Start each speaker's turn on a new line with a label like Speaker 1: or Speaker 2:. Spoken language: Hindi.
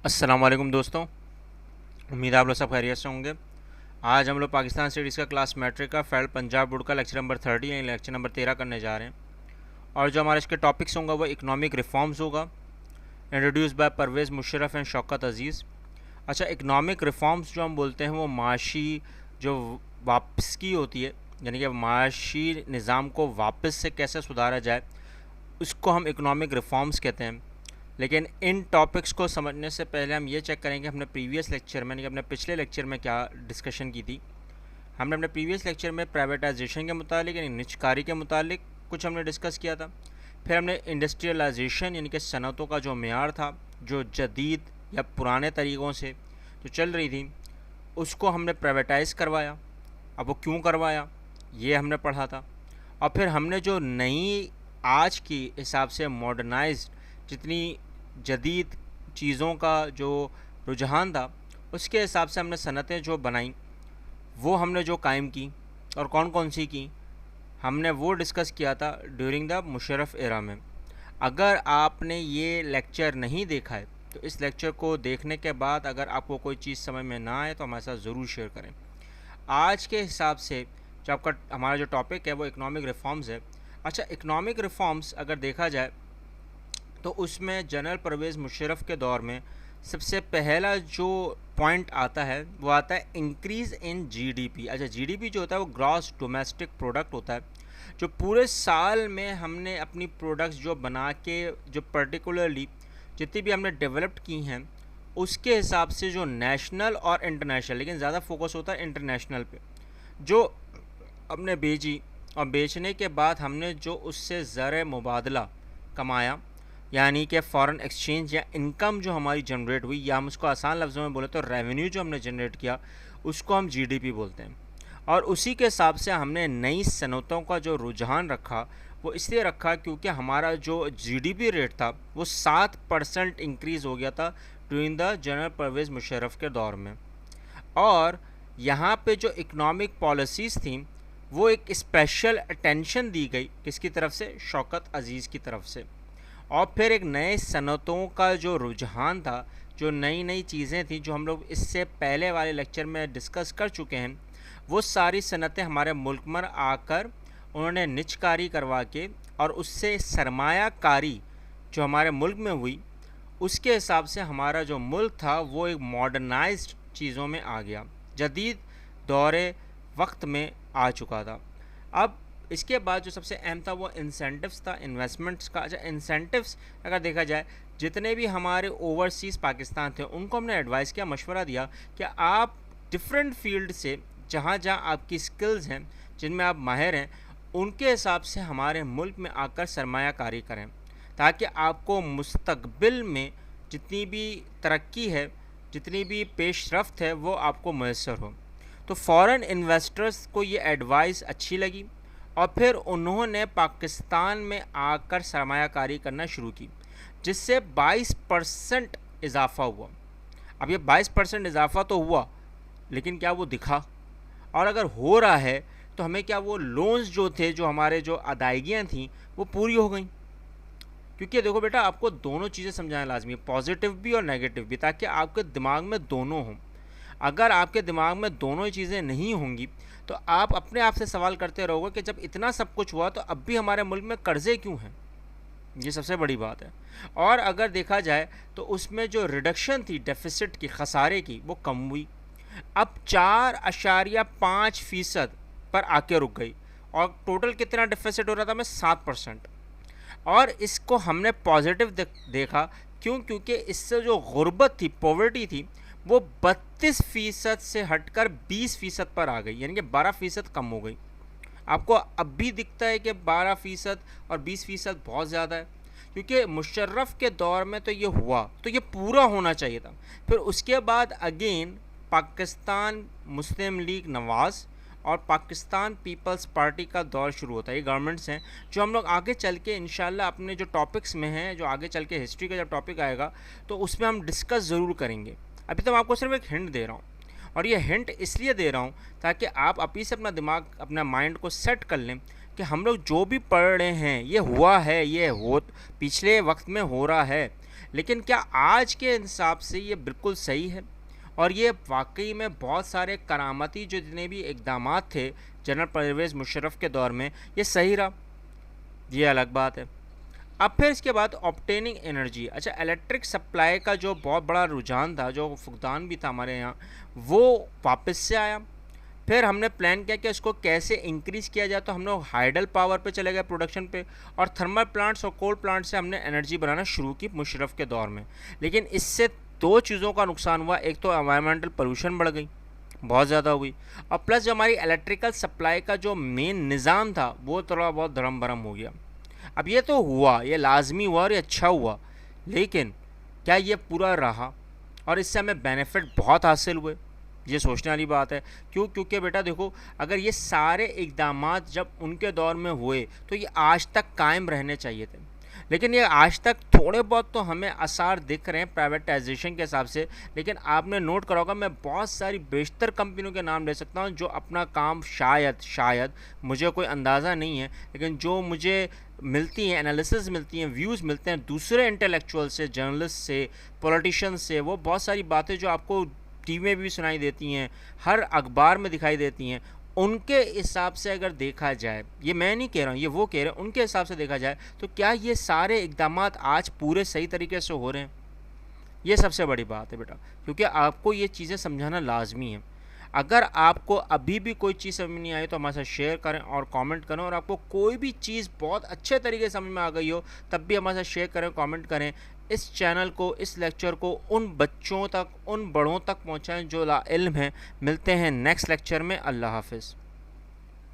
Speaker 1: अस्सलाम वालेकुम दोस्तों। उम्मीद है आप लोग सब खैरियत से होंगे। आज हम लोग पाकिस्तान स्टडीज़ का क्लास मैट्रिक का फेडरल पंजाब बोर्ड का लेक्चर नंबर 30 यानी लेक्चर नंबर 13 करने जा रहे हैं। और जो हमारे इसके टॉपिक्स होंगे वो इकनॉमिक रिफॉर्म्स होगा, introduce by Pervez Musharraf and Shaukat Aziz. अच्छा, इकनॉमिक रिफॉर्म्स जो हम बोलते हैं वो माशी जो वापसी होती है, यानी कि माशी निज़ाम को वापस से कैसे सुधारा जाए, उसको हम इकनॉमिक रिफॉर्म्स कहते हैं। लेकिन इन टॉपिक्स को समझने से पहले हम ये चेक करेंगे हमने प्रीवियस लेक्चर में, यानी कि अपने पिछले लेक्चर में क्या डिस्कशन की थी। हमने अपने प्रीवियस लेक्चर में प्राइवेटाइजेशन के मुतालिक यानी निजकारी के मुतालिक कुछ हमने डिस्कस किया था। फिर हमने इंडस्ट्रियलाइजेशन यानी कि सनतों का जो मेयार था, जो जदीद या पुराने तरीक़ों से जो चल रही थी, उसको हमने प्राइवेटाइज़ करवाया। अब वो क्यों करवाया ये हमने पढ़ा था। और फिर हमने जो नई आज की हिसाब से मॉडर्नाइज्ड जितनी जदीद चीज़ों का जो रुझान था, उसके हिसाब से हमने सनतें जो बनाई वो हमने जो कायम की और कौन कौन सी की, हमने वो डिस्कस किया था ड्यूरिंग द मुशर्रफ एरा में। अगर आपने ये लेक्चर नहीं देखा है तो इस लेक्चर को देखने के बाद अगर आपको कोई चीज़ समझ में ना आए तो हमारे साथ ज़रूर शेयर करें। आज के हिसाब से जो आपका हमारा जो टॉपिक है वो इकनॉमिक रिफॉर्म्स है। अच्छा, इकनॉमिक रिफॉर्म्स अगर देखा जाए तो उसमें जनरल परवेज़ मुशर्रफ के दौर में सबसे पहला जो पॉइंट आता है वो आता है इंक्रीज़ इन जीडीपी। अच्छा, जीडीपी जो होता है वो ग्रॉस डोमेस्टिक प्रोडक्ट होता है, जो पूरे साल में हमने अपनी प्रोडक्ट्स जो बना के जो पर्टिकुलरली जितनी भी हमने डेवलप्ड की हैं उसके हिसाब से जो नेशनल और इंटरनेशनल, लेकिन ज़्यादा फोकस होता है इंटरनेशनल पे, जो हमने बेची और बेचने के बाद हमने जो उससे ज़र मुबादला कमाया, यानी कि फ़ॉरेन एक्सचेंज या इनकम जो हमारी जनरेट हुई, या हम उसको आसान लफ्ज़ों में बोले तो रेवेन्यू जो हमने जनरेट किया, उसको हम जीडीपी बोलते हैं। और उसी के हिसाब से हमने नई सनतों का जो रुझान रखा वो इसलिए रखा क्योंकि हमारा जो जीडीपी रेट था वो 7% इंक्रीज़ हो गया था during the general Pervez Musharraf के दौर में। और यहाँ पे जो इकनॉमिक पॉलिसीज़ थी वो एक स्पेशल अटेंशन दी गई किसकी तरफ से, शौकत अजीज़ की तरफ से। और फिर एक नए सनतों का जो रुझान था, जो नई नई चीज़ें थी जो हम लोग इससे पहले वाले लेक्चर में डिस्कस कर चुके हैं, वो सारी सनतें हमारे मुल्क में आकर उन्होंने निजकारी करवा के और उससे सरमायाकारी जो हमारे मुल्क में हुई, उसके हिसाब से हमारा जो मुल्क था वो एक मॉडर्नाइज्ड चीज़ों में आ गया, जदीद दौरे वक्त में आ चुका था। अब इसके बाद जो सबसे अहम था वो इंसेंटिव्स था, इन्वेस्टमेंट्स का। अच्छा, इंसेंटिव्स अगर देखा जाए, जितने भी हमारे ओवरसीज़ पाकिस्तान थे उनको हमने एडवाइस किया, मशवरा दिया कि आप डिफरेंट फील्ड से जहाँ जहाँ आपकी स्किल्स हैं, जिनमें आप माहिर हैं, उनके हिसाब से हमारे मुल्क में आकर सरमायाकारी करें, ताकि आपको मुस्तकबिल में जितनी भी तरक्की है, जितनी भी पेशरफ्त है, वो आपको मैसर हो। तो फ़ॉरेन इन्वेस्टर्स को ये एडवाइस अच्छी लगी और फिर उन्होंने पाकिस्तान में आकर सरमायाकारी करना शुरू की, जिससे 22% इजाफ़ा हुआ। अब ये 22% इजाफ़ा तो हुआ, लेकिन क्या वो दिखा? और अगर हो रहा है तो हमें क्या वो लोन्स जो थे, जो हमारे जो अदायगियाँ थीं, वो पूरी हो गई? क्योंकि देखो बेटा, आपको दोनों चीज़ें समझाना लाजमी है, पॉजिटिव भी और नेगेटिव भी, ताकि आपके दिमाग में दोनों हों। अगर आपके दिमाग में दोनों ही चीज़ें नहीं होंगी तो आप अपने आप से सवाल करते रहोगे कि जब इतना सब कुछ हुआ तो अब भी हमारे मुल्क में कर्ज़े क्यों हैं। ये सबसे बड़ी बात है। और अगर देखा जाए तो उसमें जो रिडक्शन थी डेफिसिट की, खसारे की, वो कम हुई। अब 4.5% पर आके रुक गई और टोटल कितना डेफिसिट हो रहा था में 7%। और इसको हमने पॉजिटिव देखा, क्यों? क्योंकि इससे जो गुर्बत थी, पॉवर्टी थी, वो 32% से हटकर 20% पर आ गई, यानी कि 12% कम हो गई। आपको अब भी दिखता है कि 12% और 20% बहुत ज़्यादा है, क्योंकि मुशर्रफ के दौर में तो ये हुआ, तो ये पूरा होना चाहिए था। फिर उसके बाद अगेन पाकिस्तान मुस्लिम लीग नवाज़ और पाकिस्तान पीपल्स पार्टी का दौर शुरू होता है। ये गवर्नमेंट्स हैं जो हम लोग आगे चल के इंशाल्लाह अपने जो टॉपिक्स में हैं, जो आगे चल के हिस्ट्री का जब टॉपिक आएगा तो उसमें हम डिस्कस ज़रूर करेंगे। अभी तो मैं आपको सिर्फ एक हिंट दे रहा हूँ, और ये हिंट इसलिए दे रहा हूँ ताकि आप अभी से अपना दिमाग, अपना माइंड को सेट कर लें कि हम लोग जो भी पढ़ रहे हैं ये हुआ है, ये हो पिछले वक्त में हो रहा है, लेकिन क्या आज के हिसाब से ये बिल्कुल सही है? और ये वाकई में बहुत सारे करामती जो जितने भी इकदाम थे जनरल परवेज़ मुशर्रफ के दौर में, ये सही रहा? ये अलग बात है। अब फिर इसके बाद ऑब्टेनिंग एनर्जी, अच्छा इलेक्ट्रिक सप्लाई का जो बहुत बड़ा रुझान था, जो फुकदान भी था हमारे यहाँ, वो वापस से आया। फिर हमने प्लान किया कि इसको कैसे इंक्रीज़ किया जाए, तो हम लोग हाइडल पावर पे चले गए, प्रोडक्शन पे, और थर्मल प्लांट्स और कोल प्लांट से हमने एनर्जी बनाना शुरू की मुशर्रफ के दौर में। लेकिन इससे दो चीज़ों का नुकसान हुआ, एक तो एनवायरमेंटल पोल्यूशन बढ़ गई, बहुत ज़्यादा हुई, और प्लस जो हमारी इलेक्ट्रिकल सप्लाई का जो मेन निज़ाम था वो थोड़ा बहुत धर्म भरम हो गया। अब ये तो हुआ, ये लाजमी हुआ और ये अच्छा हुआ, लेकिन क्या ये पूरा रहा और इससे हमें बेनिफिट बहुत हासिल हुए? ये सोचने वाली बात है। क्यों? क्योंकि बेटा देखो, अगर ये सारे इकदाम जब उनके दौर में हुए तो ये आज तक कायम रहने चाहिए थे, लेकिन ये आज तक थोड़े बहुत तो हमें आसार दिख रहे हैं प्राइवेटाइजेशन के हिसाब से। लेकिन आपने नोट करा होगा, मैं बहुत सारी बेशतर कंपनियों के नाम ले सकता हूँ जो अपना काम शायद मुझे कोई अंदाज़ा नहीं है, लेकिन जो मुझे मिलती हैं, एनालिसिस मिलती हैं, व्यूज़ मिलते हैं दूसरे इंटेलेक्चुअल से, जर्नलिस्ट से, पॉलिटिशियन से, वो बहुत सारी बातें जो आपको टीवी में भी सुनाई देती हैं, हर अखबार में दिखाई देती हैं, उनके हिसाब से अगर देखा जाए, ये मैं नहीं कह रहा हूँ, ये वो कह रहे हैं, उनके हिसाब से देखा जाए तो क्या ये सारे इकदाम आज पूरे सही तरीके से हो रहे हैं? ये सबसे बड़ी बात है बेटा, क्योंकि आपको ये चीज़ें समझाना लाजमी है। अगर आपको अभी भी कोई चीज़ समझ नहीं आई तो हमारे साथ शेयर करें और कमेंट करें, और आपको कोई भी चीज़ बहुत अच्छे तरीके से समझ में आ गई हो तब भी हमारे साथ शेयर करें, कमेंट करें। इस चैनल को, इस लेक्चर को उन बच्चों तक, उन बड़ों तक पहुंचाएं जो ला इल्म हैं। मिलते हैं नेक्स्ट लेक्चर में। अल्लाह हाफिज़।